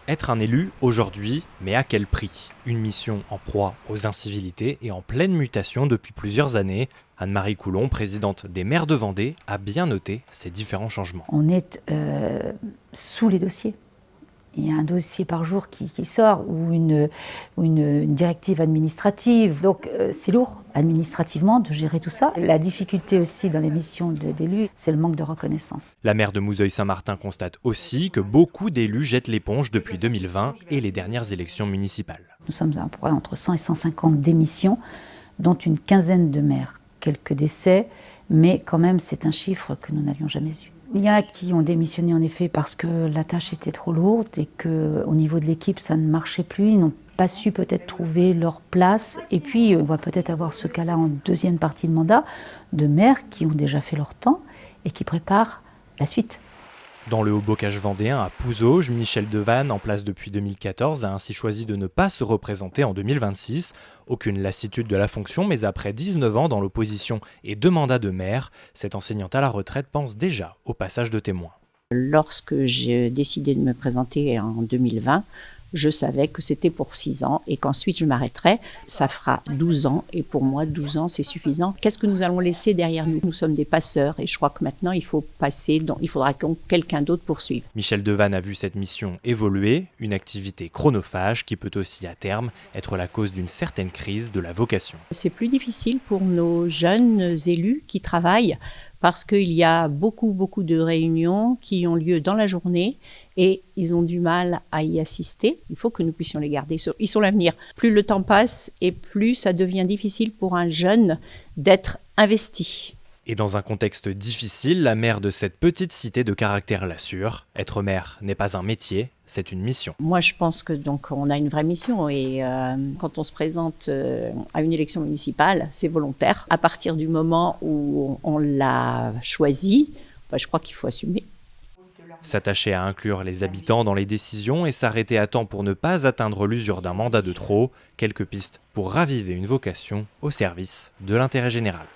Être un élu aujourd'hui, mais à quel prix? Une mission en proie aux incivilités et en pleine mutation depuis plusieurs années. Anne-Marie Coulon, présidente des maires de Vendée, a bien noté ces différents changements. On est sous les dossiers. Il y a un dossier par jour qui sort ou une directive administrative. Donc c'est lourd administrativement de gérer tout ça. La difficulté aussi dans les missions d'élus, c'est le manque de reconnaissance. La maire de Mouzeuil-Saint-Martin constate aussi que beaucoup d'élus jettent l'éponge depuis 2020 et les dernières élections municipales. Nous sommes à peu près entre 100 et 150 démissions, dont une quinzaine de maires. Quelques décès, mais quand même c'est un chiffre que nous n'avions jamais eu. Il y en a qui ont démissionné en effet parce que la tâche était trop lourde et qu'au niveau de l'équipe ça ne marchait plus, ils n'ont pas su peut-être trouver leur place. Et puis on va peut-être avoir ce cas-là en deuxième partie de mandat, de maires qui ont déjà fait leur temps et qui préparent la suite. Dans le Haut-Bocage vendéen à Pouzauges, Michel Devanne, en place depuis 2014, a ainsi choisi de ne pas se représenter en 2026. Aucune lassitude de la fonction, mais après 19 ans dans l'opposition et 2 mandats de maire, cette enseignante à la retraite pense déjà au passage de témoin. Lorsque j'ai décidé de me présenter en 2020, je savais que c'était pour 6 ans et qu'ensuite je m'arrêterais. Ça fera 12 ans et pour moi 12 ans c'est suffisant. Qu'est-ce que nous allons laisser derrière nous? Nous sommes des passeurs et je crois que maintenant il faudra que quelqu'un d'autre poursuive. Michel Devanne a vu cette mission évoluer, une activité chronophage qui peut aussi à terme être la cause d'une certaine crise de la vocation. C'est plus difficile pour nos jeunes élus qui travaillent parce qu'il y a beaucoup de réunions qui ont lieu dans la journée et ils ont du mal à y assister. Il faut que nous puissions les garder. Ils sont l'avenir. Plus le temps passe et plus ça devient difficile pour un jeune d'être investi. Et dans un contexte difficile, la maire de cette petite cité de caractère l'assure. Être maire n'est pas un métier, c'est une mission. Moi, je pense que donc on a une vraie mission et quand on se présente à une élection municipale, c'est volontaire. À partir du moment où on l'a choisi, je crois qu'il faut assumer. S'attacher à inclure les habitants dans les décisions et s'arrêter à temps pour ne pas atteindre l'usure d'un mandat de trop, quelques pistes pour raviver une vocation au service de l'intérêt général.